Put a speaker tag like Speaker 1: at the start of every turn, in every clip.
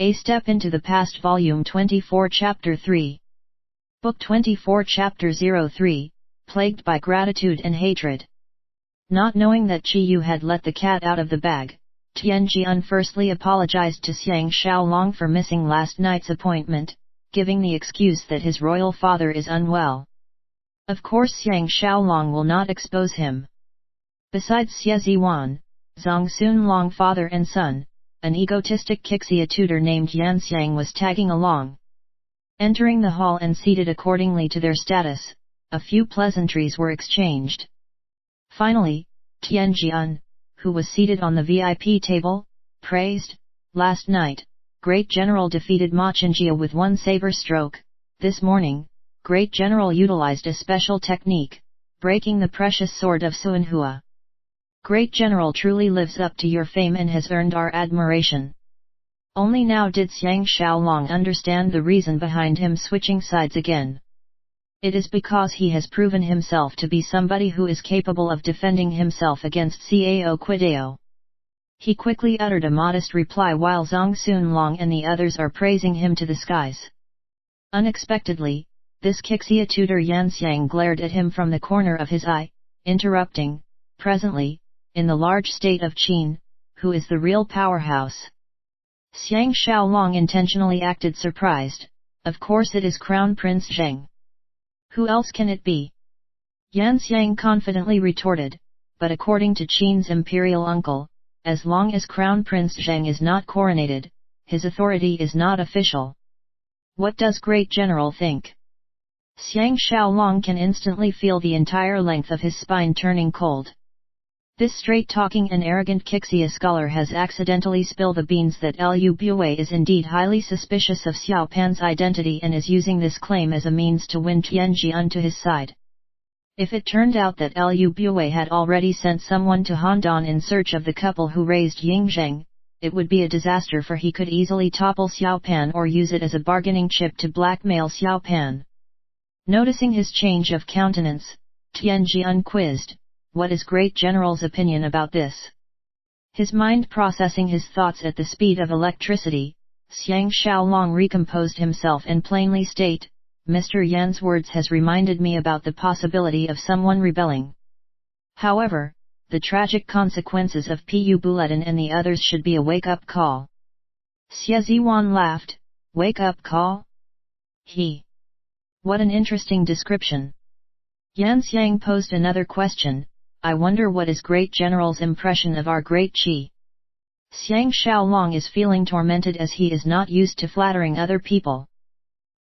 Speaker 1: A Step into the Past Volume 24 Chapter 3 Book 24 Chapter 03, Plagued by Gratitude and Hatred. Not knowing that Qi Yu had let the cat out of the bag, T.A.G firstly apologized to Xiang Xiaolong for missing last night's appointment, giving the excuse that his royal father is unwell. Of course Xiang Xiaolong will not expose him. Besides Xie Ziwan, Zhang Xunlong father and son, an egotistic Qixia tutor named Yan Xiang was tagging along. Entering the hall and seated accordingly to their status, a few pleasantries were exchanged. Finally, Tianjian, who was seated on the VIP table, praised, "Last night, Great General defeated Ma Qingjia with one saber stroke. This morning, Great General utilized a special technique, breaking the precious sword of Suanhua. Great General truly lives up to your fame and has earned our admiration." Only now did Xiang Xiaolong understand the reason behind him switching sides again. It is because he has proven himself to be somebody who is capable of defending himself against Cao Quidao. He quickly uttered a modest reply while Zhang Xunlong and the others are praising him to the skies. Unexpectedly, this Qixia tutor Yan Xiang glared at him from the corner of his eye, interrupting, "Presently, in the large state of Qin, who is the real powerhouse?" Xiang Xiaolong intentionally acted surprised. "Of course it is Crown Prince Zheng. Who else can it be?" Yan Xiang confidently retorted, "But according to Qin's imperial uncle, as long as Crown Prince Zheng is not coronated, his authority is not official. What does Great General think?" Xiang Xiaolong can instantly feel the entire length of his spine turning cold. This straight-talking and arrogant Qixia scholar has accidentally spilled the beans that Lu Bue is indeed highly suspicious of Xiao Pan's identity and is using this claim as a means to win Tianjian to his side. If it turned out that Lu Bue had already sent someone to Handan in search of the couple who raised Ying Zheng, it would be a disaster, for he could easily topple Xiao Pan or use it as a bargaining chip to blackmail Xiao Pan. Noticing his change of countenance, Tianjian quizzed, "What is Great General's opinion about this?" His mind processing his thoughts at the speed of electricity, Xiang Xiaolong recomposed himself and plainly state, "Mr. Yan's words has reminded me about the possibility of someone rebelling. However, the tragic consequences of Pu Bulletin and the others should be a wake-up call." Xie Ziwan laughed, "Wake-up call? What an interesting description." Yan Xiang posed another question, "I wonder what is Great General's impression of our Great Qi?" Xiang Xiaolong is feeling tormented as he is not used to flattering other people.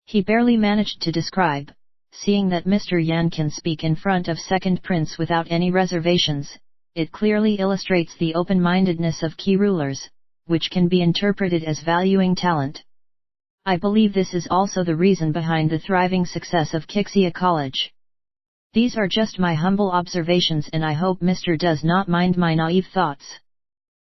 Speaker 1: He barely managed to describe, "Seeing that Mr. Yan can speak in front of Second Prince without any reservations, it clearly illustrates the open-mindedness of Qi rulers, which can be interpreted as valuing talent. I believe this is also the reason behind the thriving success of Qixia College. These are just my humble observations and I hope Mr. does not mind my naive thoughts."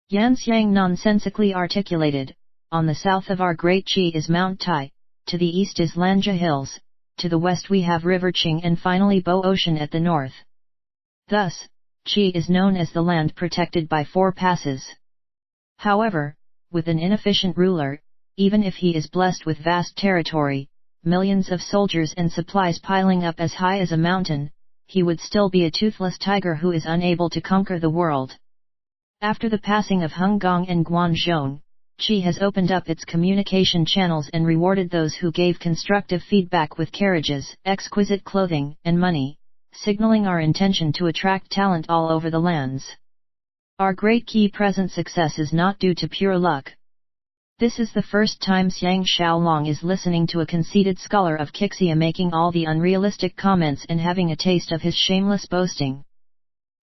Speaker 1: Yan Xiang nonsensically articulated, "On the south of our Great Qi is Mount Tai, to the east is Lanja Hills, to the west we have River Qing and finally Bo Ocean at the north. Thus, Qi is known as the land protected by 4 passes. However, with an inefficient ruler, even if he is blessed with vast territory, millions of soldiers and supplies piling up as high as a mountain, he would still be a toothless tiger who is unable to conquer the world. After the passing of Hunggong and Guanzhong, Qi has opened up its communication channels and rewarded those who gave constructive feedback with carriages, exquisite clothing, and money, signaling our intention to attract talent all over the lands. Our Great Qi present success is not due to pure luck." This is the first time Xiang Xiaolong is listening to a conceited scholar of Qixia making all the unrealistic comments and having a taste of his shameless boasting.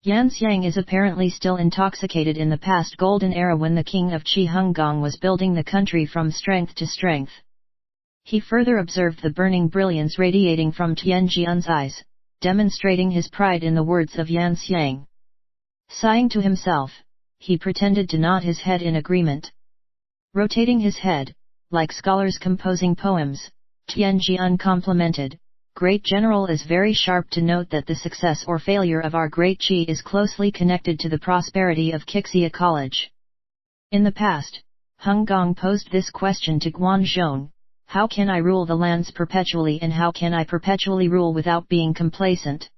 Speaker 1: Yan Xiang is apparently still intoxicated in the past golden era when the king of Qi Hunggong was building the country from strength to strength. He further observed the burning brilliance radiating from Tianjian's eyes, demonstrating his pride in the words of Yan Xiang. Sighing to himself, he pretended to nod his head in agreement. Rotating his head, like scholars composing poems, Tianjian complimented, "Great General is very sharp to note that the success or failure of our Great Qi is closely connected to the prosperity of Qixia College. In the past, Hung Gong posed this question to Guanzhong: how can I rule the lands perpetually, and how can I perpetually rule without being complacent?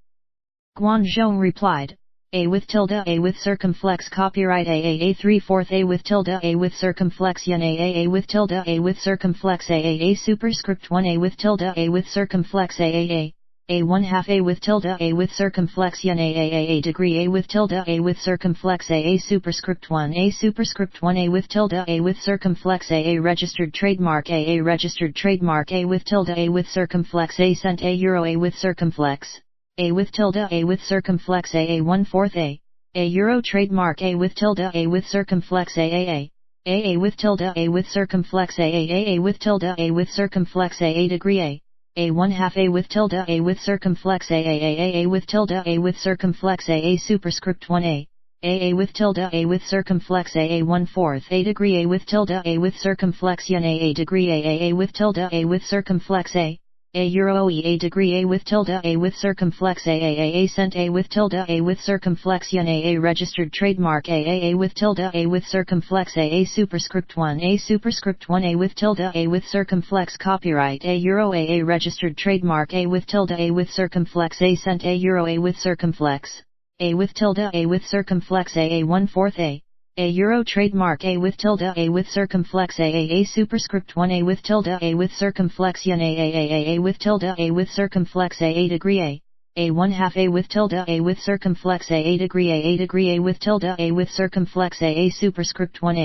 Speaker 1: Guanzhong replied: A with tilde, A with circumflex, copyright A 3/4, A with tilde, A with circumflexion, A with tilde, A with circumflex, A superscript 1, A with tilde, A with circumflex, A 1/2, A with tilde, A with circumflexion, A degree, A with tilde, A with circumflex, A superscript 1, A superscript 1, A with tilde, A with circumflex, A registered trademark, A registered trademark, A with tilde, A with circumflex, A cent, A euro, A with circumflex, A with tilde, A with circumflex, A 1/4, A euro trademark, A with tilde, A with circumflex, A with tilde, A with circumflex, A with tilde, A with circumflex, A degree, A 1/2, A with tilde, A with circumflex, A with tilde, A with circumflex, A superscript 1, A with tilde, A with circumflex, A 1/4, A degree, A with tilde, A with circumflexion, A degree, A with tilde, A with circumflex, A euro, A degree, A with tilde, A with circumflex, A cent, A with tilde, A with circumflexion, A registered trademark, A with tilde, A with circumflex, A superscript 1, A superscript 1, A with tilde, A with circumflex, copyright A euro, A registered trademark, A with tilde, A with circumflex, A cent, A euro, A with circumflex, A with tilde, A with circumflex, A 1/4, A euro trademark, A with tilde, A with circumflex, A superscript 1, A with tilde, A with circumflexion, A with tilde, A with circumflex, A degree, A 1/2, A with tilde, A with circumflex, A degree, A with tilde, A with circumflex, A superscript 1,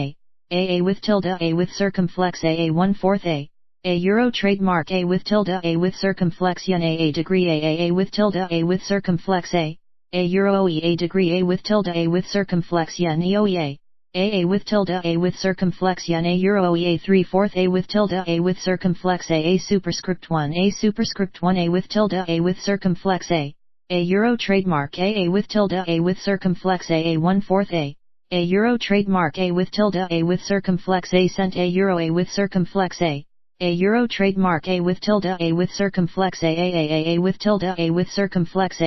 Speaker 1: A with tilde, A with circumflex, A 1/4, A euro trademark, A with tilde, A with circumflexion, A degree, A with tilde, A with circumflex, A euro, A degree, A with tilde, A with circumflexion, EOEA, A with tilde, A with circumflexion, A euro, A 3/4, A with tilde, A with circumflex, A superscript 1, A superscript 1, A with tilde, A with circumflex, A euro trademark, A with tilde, A with circumflex, A 1/4, A euro trademark, A with tilde, A with circumflex, A cent, A euro, A with circumflex, A euro trademark, A with tilde, A with circumflex, A with tilde, A with circumflex,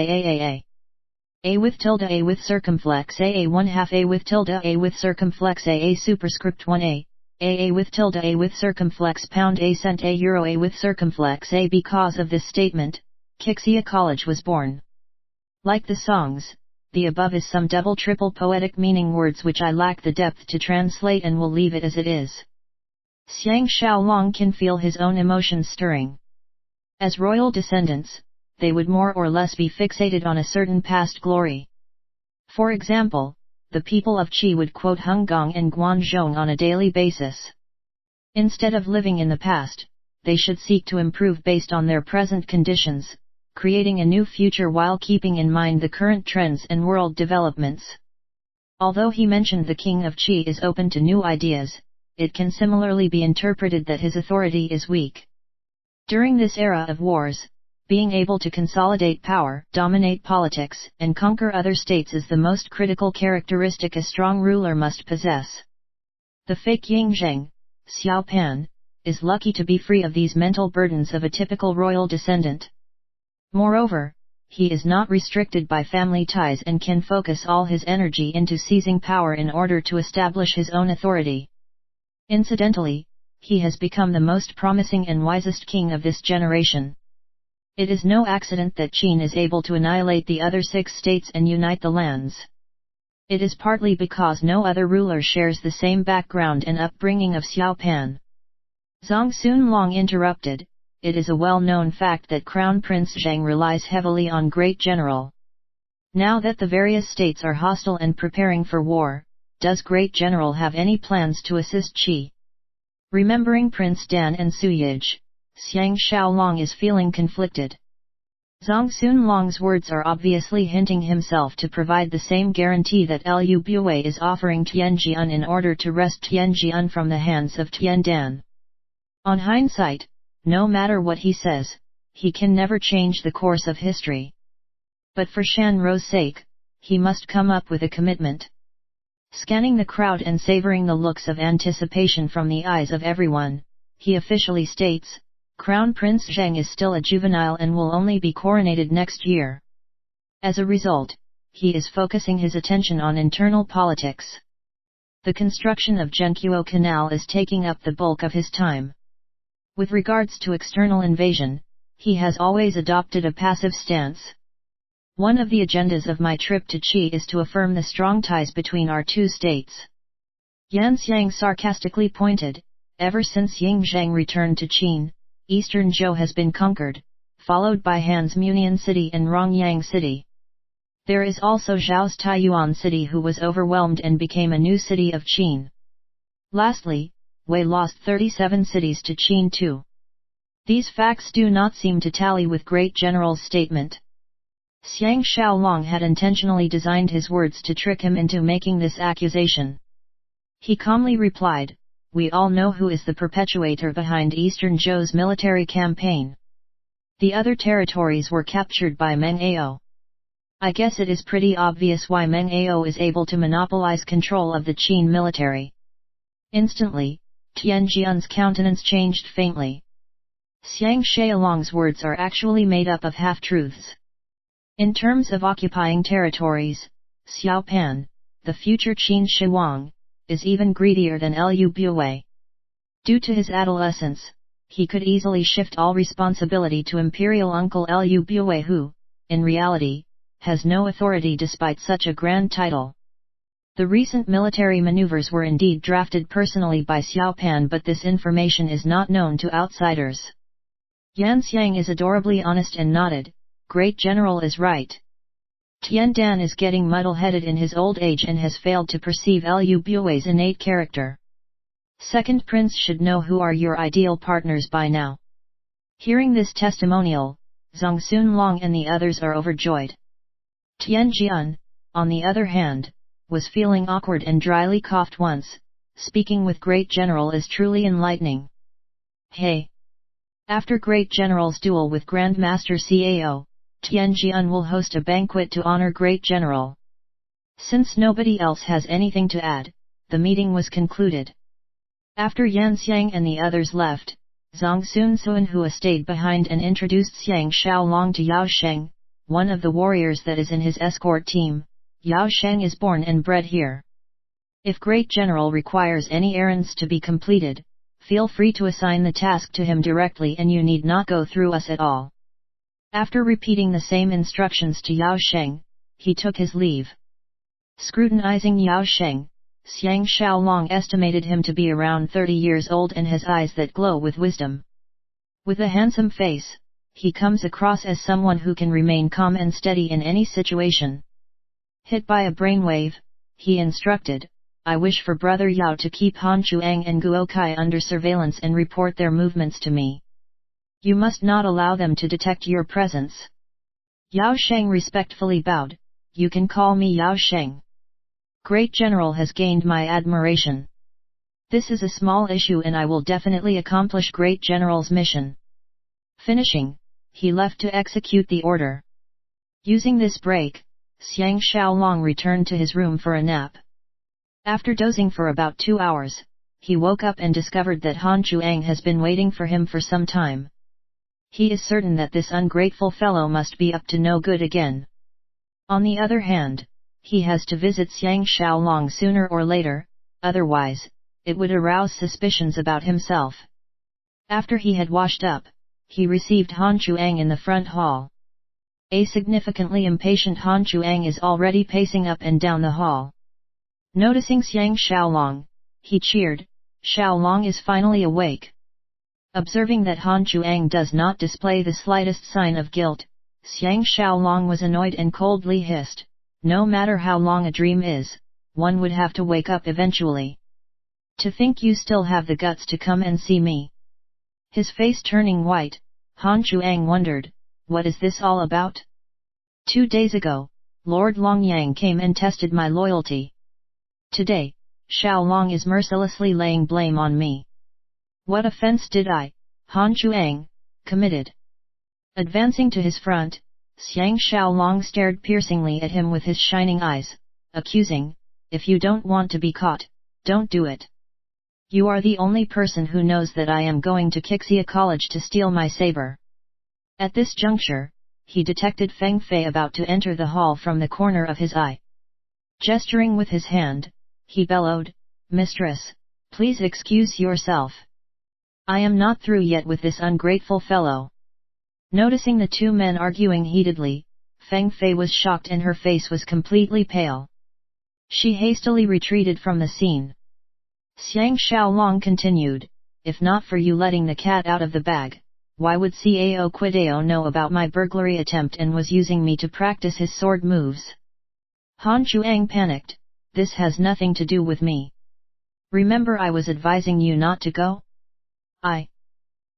Speaker 1: A with tilde, A with circumflex, A 1/2, A with tilde, A with circumflex, A superscript 1, A with tilde, A with circumflex, pound, A cent, A euro, A with circumflex, A. Because of this statement, Kixia College was born. Like the songs, the above is some double triple poetic meaning words which I lack the depth to translate and will leave it as it is. Xiang Xiaolong can feel his own emotions stirring. As royal descendants, they would more or less be fixated on a certain past glory. For example, the people of Qi would quote Hung Gong and Guanzhong on a daily basis. Instead of living in the past, they should seek to improve based on their present conditions, creating a new future while keeping in mind the current trends and world developments. Although he mentioned the king of Qi is open to new ideas, it can similarly be interpreted that his authority is weak. During this era of wars, being able to consolidate power, dominate politics, and conquer other states is the most critical characteristic a strong ruler must possess. The fake Yingzheng, Xiao Pan, is lucky to be free of these mental burdens of a typical royal descendant. Moreover, he is not restricted by family ties and can focus all his energy into seizing power in order to establish his own authority. Incidentally, he has become the most promising and wisest king of this generation. It is no accident that Qin is able to annihilate the other 6 states and unite the lands. It is partly because no other ruler shares the same background and upbringing of Xiao Pan. Zhang Xunlong interrupted, it is a well-known fact that Crown Prince Zheng relies heavily on Great General. Now that the various states are hostile and preparing for war, does Great General have any plans to assist Qi? Remembering Prince Dan and Suyij, Xiang Xiaolong is feeling conflicted. Zhang Xunlong's words are obviously hinting himself to provide the same guarantee that Liu Bui is offering Tianjian in order to wrest Tianjian from the hands of Tian Dan. On hindsight, no matter what he says, he can never change the course of history. But for Shan Ro's sake, he must come up with a commitment. Scanning the crowd and savoring the looks of anticipation from the eyes of everyone, he officially states, Crown Prince Zheng is still a juvenile and will only be coronated next year. As a result, he is focusing his attention on internal politics. The construction of Zhenqiu Canal is taking up the bulk of his time. With regards to external invasion, he has always adopted a passive stance. One of the agendas of my trip to Qi is to affirm the strong ties between our two states. Yan Xiang sarcastically pointed, ever since Ying Zhang returned to Qin, Eastern Zhou has been conquered, followed by Han's Munian City and Rongyang City. There is also Zhao's Taiyuan City, who was overwhelmed and became a new city of Qin. Lastly, Wei lost 37 cities to Qin too. These facts do not seem to tally with Great General's statement. Xiang Xiaolong had intentionally designed his words to trick him into making this accusation. He calmly replied, "We all know who is the perpetuator behind Eastern Zhou's military campaign. The other territories were captured by Meng Ao. I guess it is pretty obvious why Meng Ao is able to monopolize control of the Qin military." Instantly, Tianjian's countenance changed faintly. Xiang Xiaolong's words are actually made up of half-truths. In terms of occupying territories, Xiao Pan, the future Qin Shi Huang, is even greedier than Lu Buwei. Due to his adolescence, he could easily shift all responsibility to imperial uncle Lu Buwei, who, in reality, has no authority despite such a grand title. The recent military maneuvers were indeed drafted personally by Xiao Pan, but this information is not known to outsiders. Yan Xiang is adorably honest and nodded, "Great General is right. Tian Dan is getting muddle-headed in his old age and has failed to perceive Lu Buwei's innate character. Second Prince should know who are your ideal partners by now." Hearing this testimonial, Zhang Xunlong and the others are overjoyed. Tianjian, on the other hand, was feeling awkward and dryly coughed once. Speaking with Great General is truly enlightening. Hey! After Great General's duel with Grandmaster Cao, Tianjian will host a banquet to honor Great General. Since nobody else has anything to add, the meeting was concluded. After Yan Xiang and the others left, Zhang Xunhua stayed behind and introduced Xiang Xiaolong to Yao Sheng, one of the warriors that is in his escort team. Yao Sheng is born and bred here. If Great General requires any errands to be completed, feel free to assign the task to him directly and you need not go through us at all. After repeating the same instructions to Yao Sheng, he took his leave. Scrutinizing Yao Sheng, Xiang Xiaolong estimated him to be around 30 years old and has eyes that glow with wisdom. With a handsome face, he comes across as someone who can remain calm and steady in any situation. Hit by a brainwave, he instructed, "I wish for Brother Yao to keep Han Chuang and Guo Kai under surveillance and report their movements to me. You must not allow them to detect your presence." Yao Sheng respectfully bowed, "You can call me Yao Sheng. Great General has gained my admiration. This is a small issue and I will definitely accomplish Great General's mission." Finishing, he left to execute the order. Using this break, Xiang Xiaolong returned to his room for a nap. After dozing for about 2 hours, he woke up and discovered that Han Chuang has been waiting for him for some time. He is certain that this ungrateful fellow must be up to no good again. On the other hand, he has to visit Xiang Xiaolong sooner or later, otherwise, it would arouse suspicions about himself. After he had washed up, he received Han Chuang in the front hall. A significantly impatient Han Chuang is already pacing up and down the hall. Noticing Xiang Xiaolong, he cheered, "Xiaolong is finally awake." Observing that Han Chuang does not display the slightest sign of guilt, Xiang Xiaolong was annoyed and coldly hissed, "No matter how long a dream is, one would have to wake up eventually. To think you still have the guts to come and see me." His face turning white, Han Chuang wondered, what is this all about? 2 days ago, Lord Longyang came and tested my loyalty. Today, Xiaolong is mercilessly laying blame on me. What offense did I, Han Chuang, committed? Advancing to his front, Xiang Xiaolong stared piercingly at him with his shining eyes, accusing, "If you don't want to be caught, don't do it. You are the only person who knows that I am going to Qixia College to steal my saber." At this juncture, he detected Feng Fei about to enter the hall from the corner of his eye. Gesturing with his hand, he bellowed, Mistress, please excuse yourself. I am not through yet with this ungrateful fellow. Noticing the two men arguing heatedly, Feng Fei was shocked and her face was completely pale. She hastily retreated from the scene. Xiang Xiaolong continued, if not for you letting the cat out of the bag, why would T.A.G know about my burglary attempt and was using me to practice his sword moves? Han Chuang panicked, this has nothing to do with me. Remember I was advising you not to go?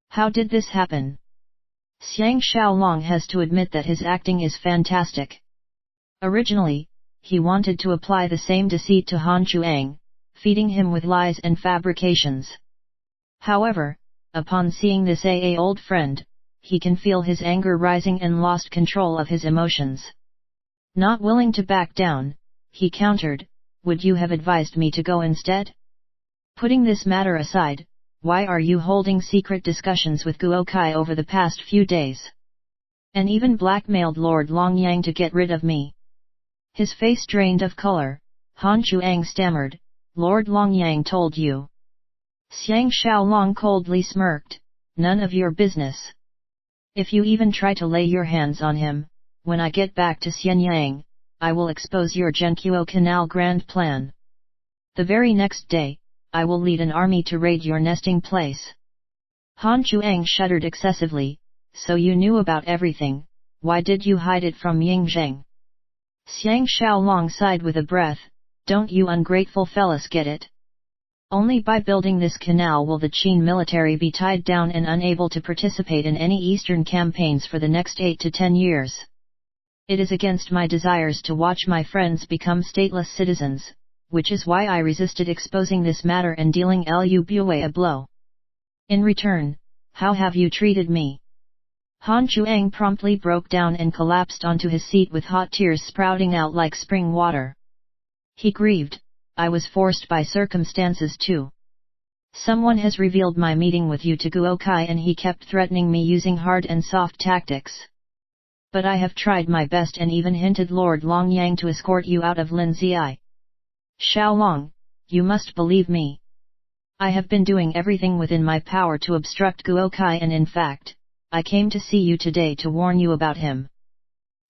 Speaker 1: How did this happen? Xiang Xiaolong has to admit that his acting is fantastic. Originally, he wanted to apply the same deceit to Han Chuang, feeding him with lies and fabrications. However, upon seeing this old friend, he can feel his anger rising and lost control of his emotions. Not willing to back down, he countered, would you have advised me to go instead? Putting this matter aside, why are you holding secret discussions with Guo Kai over the past few days? And even blackmailed Lord Longyang to get rid of me. His face drained of color, Han Chuang stammered, Lord Longyang told you. Xiang Xiaolong coldly smirked, none of your business. If you even try to lay your hands on him, when I get back to Xianyang, I will expose your Zhenqiu Canal grand plan. The very next day, I will lead an army to raid your nesting place. Han Chuang shuddered excessively, so you knew about everything, why did you hide it from Yingzheng? Xiang Xiaolong sighed with a breath, don't you ungrateful fellas get it? Only by building this canal will the Qin military be tied down and unable to participate in any eastern campaigns for the next 8 to 10 years. It is against my desires to watch my friends become stateless citizens, which is why I resisted exposing this matter and dealing Lu Bue a blow. In return, how have you treated me? Han Chuang promptly broke down and collapsed onto his seat with hot tears sprouting out like spring water. He grieved, I was forced by circumstances too. Someone has revealed my meeting with you to Guo Kai and he kept threatening me using hard and soft tactics. But I have tried my best and even hinted Lord Longyang to escort you out of Linzai. Xiaolong, you must believe me. I have been doing everything within my power to obstruct Guo Kai and in fact, I came to see you today to warn you about him.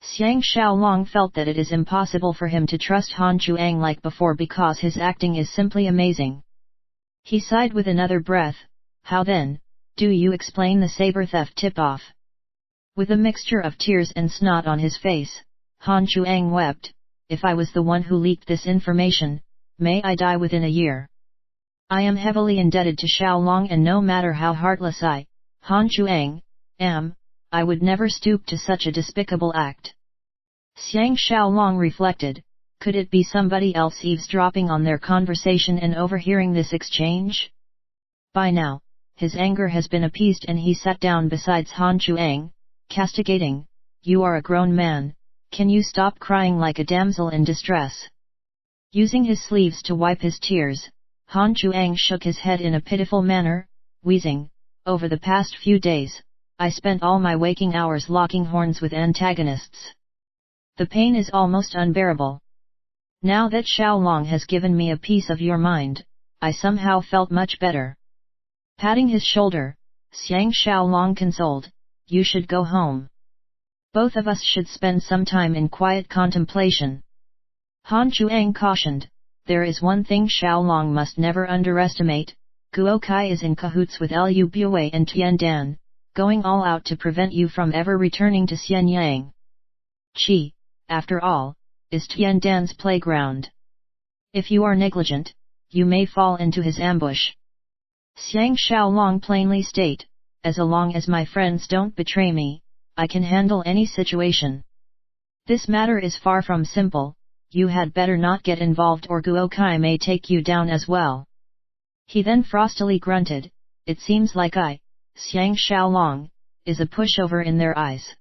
Speaker 1: Xiang Xiaolong felt that it is impossible for him to trust Han Chuang like before because his acting is simply amazing. He sighed with another breath, how then, do you explain the saber theft tip-off? With a mixture of tears and snot on his face, Han Chuang wept, if I was the one who leaked this information, may I die within a year. I am heavily indebted to Xiaolong and no matter how heartless I, Han Chuang, am, I would never stoop to such a despicable act. Xiang Xiaolong reflected, could it be somebody else eavesdropping on their conversation and overhearing this exchange? By now, his anger has been appeased and he sat down beside Han Chuang, castigating, you are a grown man, can you stop crying like a damsel in distress? Using his sleeves to wipe his tears, Han Chuang shook his head in a pitiful manner, wheezing, over the past few days, I spent all my waking hours locking horns with antagonists. The pain is almost unbearable. Now that Xiaolong has given me a piece of your mind, I somehow felt much better. Patting his shoulder, Xiang Xiaolong consoled, you should go home. Both of us should spend some time in quiet contemplation. Han Chuang cautioned, there is one thing Xiaolong must never underestimate, Guo Kai is in cahoots with Lu Bue and Tiandan, going all out to prevent you from ever returning to Xianyang. Qi, after all, is Tiandan's playground. If you are negligent, you may fall into his ambush. Xiang Xiaolong plainly state, as long as my friends don't betray me, I can handle any situation. This matter is far from simple, you had better not get involved or Guo Kai may take you down as well. He then frostily grunted, it seems like I, Xiang Xiaolong, is a pushover in their eyes.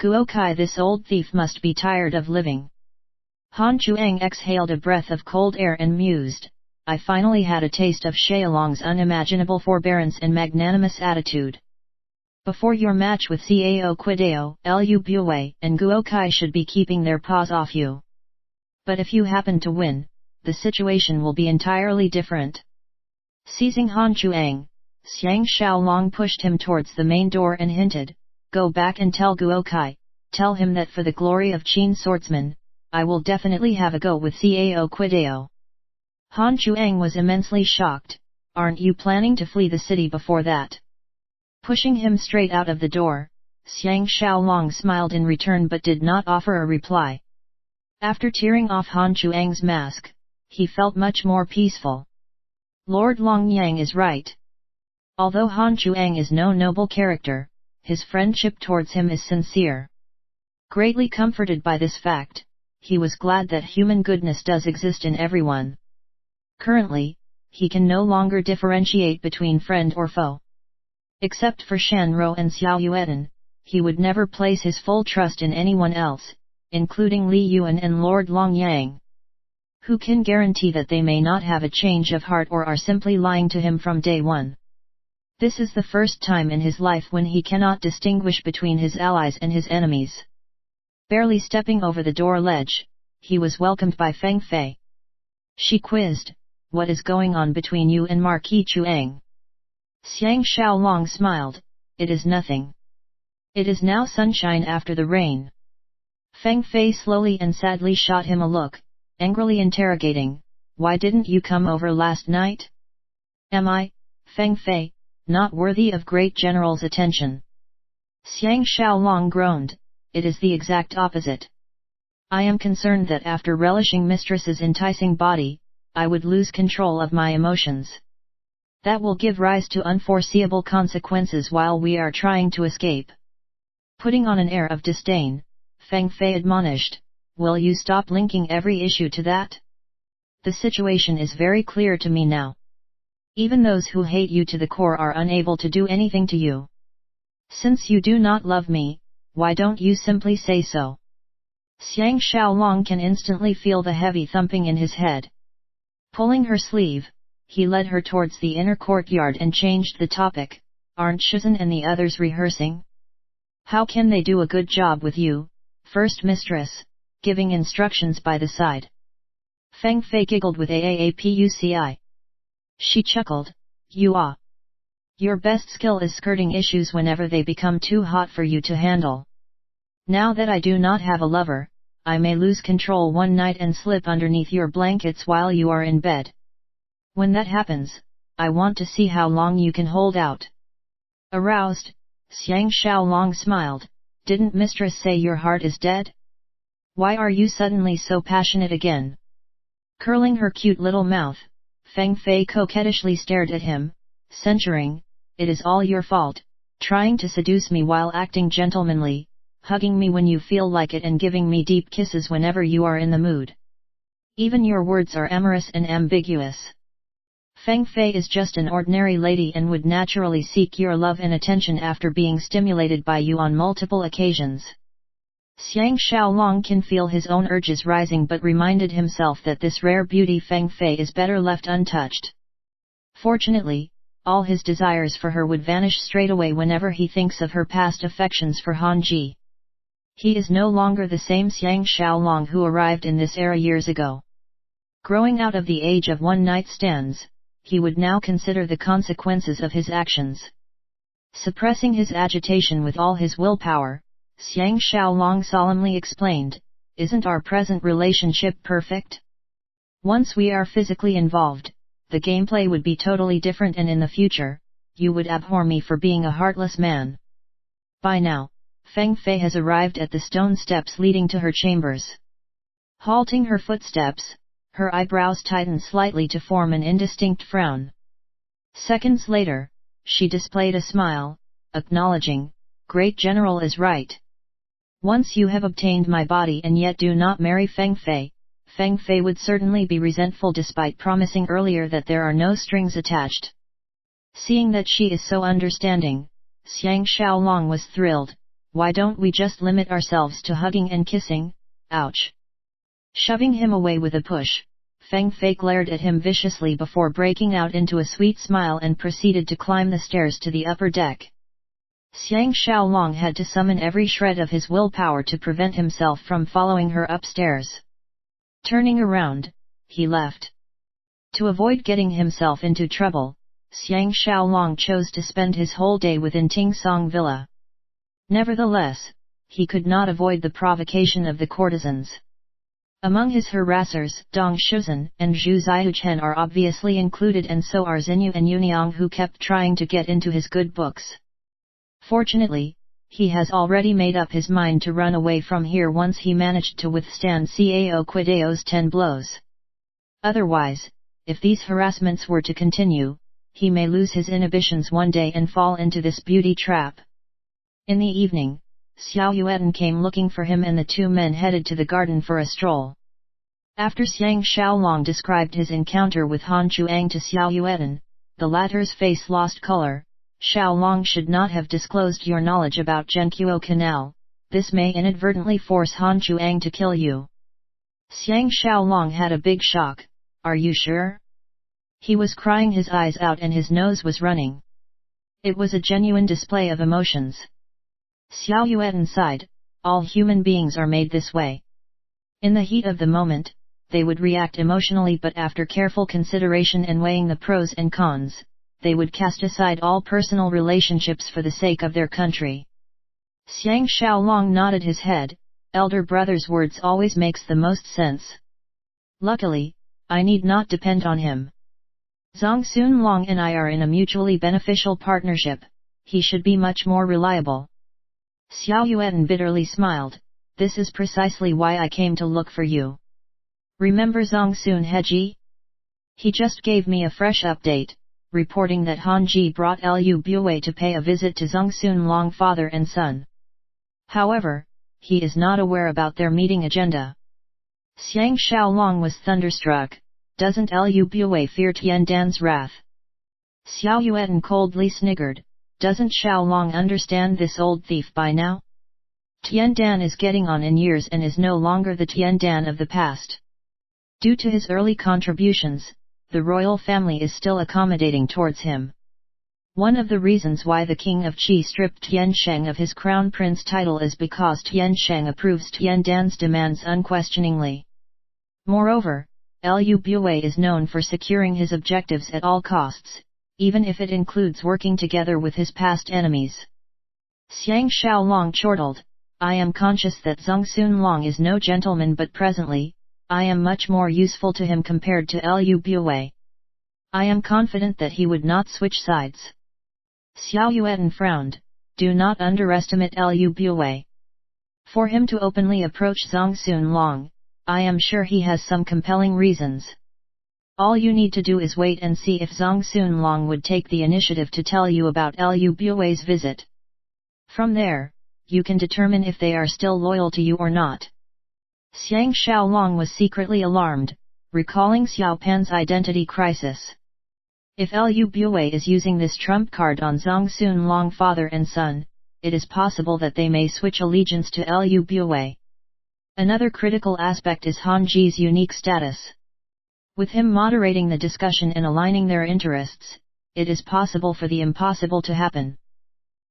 Speaker 1: Guo Kai, this old thief must be tired of living. Han Chuang exhaled a breath of cold air and mused, I finally had a taste of Xiaolong's unimaginable forbearance and magnanimous attitude. Before your match with T.A.G, Lu Bue and Guo Kai should be keeping their paws off you. But if you happen to win, the situation will be entirely different. Seizing Han Chuang, Xiang Xiaolong pushed him towards the main door and hinted, "Go back and tell Guokai, tell him that for the glory of Qin swordsman, I will definitely have a go with Cao Quidao." Han Chuang was immensely shocked. "Aren't you planning to flee the city before that?" Pushing him straight out of the door, Xiang Xiaolong smiled in return but did not offer a reply. After tearing off Han Chuang's mask, he felt much more peaceful. Lord Long Yang is right. Although Han Chuang is no noble character, his friendship towards him is sincere. Greatly comforted by this fact, he was glad that human goodness does exist in everyone. Currently, he can no longer differentiate between friend or foe. Except for Shan Rou and Xiao Yuan, he would never place his full trust in anyone else, including Li Yuan and Lord Long Yang. Who can guarantee that they may not have a change of heart or are simply lying to him from day one? This is the first time in his life when he cannot distinguish between his allies and his enemies. Barely stepping over the door ledge, he was welcomed by Feng Fei. She quizzed, "What is going on between you and Marquis Chuang?" Xiang Xiaolong smiled, "It is nothing. It is now sunshine after the rain." Feng Fei slowly and sadly shot him a look, angrily interrogating, "Why didn't you come over last night? Am I, Feng Fei, not worthy of great general's attention?" Xiang Xiaolong groaned, "It is the exact opposite. I am concerned that after relishing mistress's enticing body, I would lose control of my emotions. That will give rise to unforeseeable consequences while we are trying to escape." Putting on an air of disdain, Feng Fei admonished, "Will you stop linking every issue to that? The situation is very clear to me now. Even those who hate you to the core are unable to do anything to you. Since you do not love me, why don't you simply say so?" Xiang Xiaolong can instantly feel the heavy thumping in his head. Pulling her sleeve, he led her towards the inner courtyard and changed the topic, "Aren't Shizhen and the others rehearsing? How can they do a good job with you, first mistress, giving instructions by the side?" Feng Fei giggled with AAAPUCI. She chuckled, Your best skill is skirting issues whenever they become too hot for you to handle. Now that I do not have a lover, I may lose control one night and slip underneath your blankets while you are in bed. When that happens, I want to see how long you can hold out." Aroused, Xiang Xiaolong smiled, "Didn't mistress say your heart is dead? Why are you suddenly so passionate again?" Curling her cute little mouth, Feng Fei coquettishly stared at him, censuring, "It is all your fault, trying to seduce me while acting gentlemanly, hugging me when you feel like it and giving me deep kisses whenever you are in the mood. Even your words are amorous and ambiguous. Feng Fei is just an ordinary lady and would naturally seek your love and attention after being stimulated by you on multiple occasions." Xiang Xiaolong can feel his own urges rising but reminded himself that this rare beauty Feng Fei is better left untouched. Fortunately, all his desires for her would vanish straight away whenever he thinks of her past affections for Han Ji. He is no longer the same Xiang Xiaolong who arrived in this era years ago. Growing out of the age of one-night stands, he would now consider the consequences of his actions. Suppressing his agitation with all his willpower, Xiang Xiaolong solemnly explained, "Isn't our present relationship perfect? Once we are physically involved, the gameplay would be totally different and in the future, you would abhor me for being a heartless man." By now, Feng Fei has arrived at the stone steps leading to her chambers. Halting her footsteps, her eyebrows tightened slightly to form an indistinct frown. Seconds later, she displayed a smile, acknowledging, "Great General is right. Once you have obtained my body and yet do not marry Feng Fei would certainly be resentful despite promising earlier that there are no strings attached." Seeing that she is so understanding, Xiang Xiaolong was thrilled. "Why don't we just limit ourselves to hugging and kissing? Ouch!" Shoving him away with a push, Feng Fei glared at him viciously before breaking out into a sweet smile and proceeded to climb the stairs to the upper deck. Xiang Xiaolong had to summon every shred of his willpower to prevent himself from following her upstairs. Turning around, he left. To avoid getting himself into trouble, Xiang Xiaolong chose to spend his whole day within Tingsong Villa. Nevertheless, he could not avoid the provocation of the courtesans. Among his harassers, Dong Shuzhen and Zhu Ziuchen are obviously included, and so are Xinyu and Yuniang, who kept trying to get into his good books. Fortunately, he has already made up his mind to run away from here once he managed to withstand Cao Quidao's 10 blows. Otherwise, if these harassments were to continue, he may lose his inhibitions one day and fall into this beauty trap. In the evening, Xiao Yuan came looking for him, and the two men headed to the garden for a stroll. After Xiang Xiaolong described his encounter with Han Chuang to Xiao Yuan, the latter's face lost color. Xiaolong should not have disclosed your knowledge about Zhenqiu Canal, this may inadvertently force Han Chuang to kill you. Xiang Xiaolong had a big shock. Are you sure? He was crying his eyes out and his nose was running. It was a genuine display of emotions. Xiao Yuan sighed, all human beings are made this way. In the heat of the moment, they would react emotionally, but after careful consideration and weighing the pros and cons, they would cast aside all personal relationships for the sake of their country. Xiang Xiaolong nodded his head. Elder brother's words always makes the most sense. Luckily, I need not depend on him. Zhang Xunlong and I are in a mutually beneficial partnership, he should be much more reliable. Xiao Yuan bitterly smiled, this is precisely why I came to look for you. Remember Zhang Xunheji? He just gave me a fresh update, reporting that Han Ji brought Lu Bue to pay a visit to Zhang Xunlong father and son. However, he is not aware about their meeting agenda. Xiang Xiaolong was thunderstruck, doesn't Lu Bue fear Tian Dan's wrath? Xiao Yuan coldly sniggered, doesn't Xiaolong understand this old thief by now? Tian Dan is getting on in years and is no longer the Tian Dan of the past. Due to his early contributions, the royal family is still accommodating towards him. One of the reasons why the king of Qi stripped Tian Sheng of his crown prince title is because Tian Sheng approves Tian Dan's demands unquestioningly. Moreover, Lu Bue is known for securing his objectives at all costs, even if it includes working together with his past enemies. Xiang Xiaolong chortled, I am conscious that Zhang Xunlong is no gentleman, but presently, I am much more useful to him compared to Lu Bue. I am confident that he would not switch sides. Xiao Yuan frowned, do not underestimate Lu Bue. For him to openly approach Zhang Xunlong, I am sure he has some compelling reasons. All you need to do is wait and see if Zhang Xunlong would take the initiative to tell you about Lu Bue's visit. From there, you can determine if they are still loyal to you or not. Xiang Xiaolong was secretly alarmed, recalling Xiao Pan's identity crisis. If Lu Bue is using this trump card on Zhang Xunlong father and son, it is possible that they may switch allegiance to Lu Bue. Another critical aspect is Han Ji's unique status. With him moderating the discussion and aligning their interests, it is possible for the impossible to happen.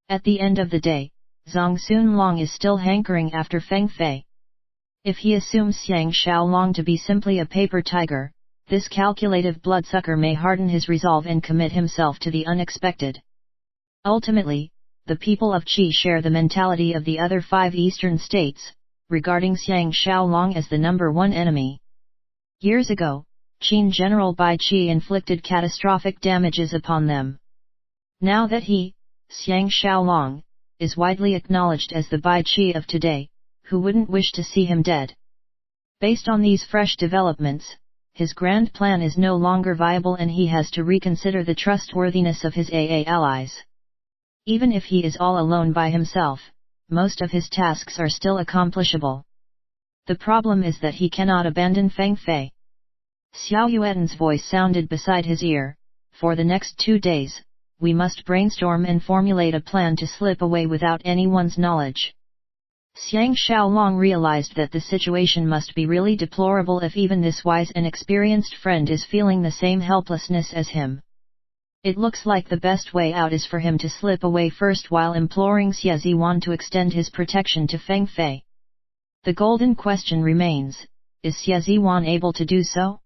Speaker 1: At the end of the day, Zhang Xunlong is still hankering after Feng Fei. If he assumes Xiang Xiaolong to be simply a paper tiger, this calculative bloodsucker may harden his resolve and commit himself to the unexpected. Ultimately, the people of Qi share the mentality of the other 5 eastern states, regarding Xiang Xiaolong as the number one enemy. Years ago, Qin General Bai Qi inflicted catastrophic damages upon them. Now that he, Xiang Xiaolong, is widely acknowledged as the Bai Qi of today, who wouldn't wish to see him dead? Based on these fresh developments, his grand plan is no longer viable and he has to reconsider the trustworthiness of his AA allies. Even if he is all alone by himself, most of his tasks are still accomplishable. The problem is that he cannot abandon Feng Fei. Xiao Yuan's voice sounded beside his ear, for the next 2 days, we must brainstorm and formulate a plan to slip away without anyone's knowledge. Xiang Xiaolong realized that the situation must be really deplorable if even this wise and experienced friend is feeling the same helplessness as him. It looks like the best way out is for him to slip away first while imploring Xie Ziwan to extend his protection to Feng Fei. The golden question remains, is Xie Ziwan able to do so?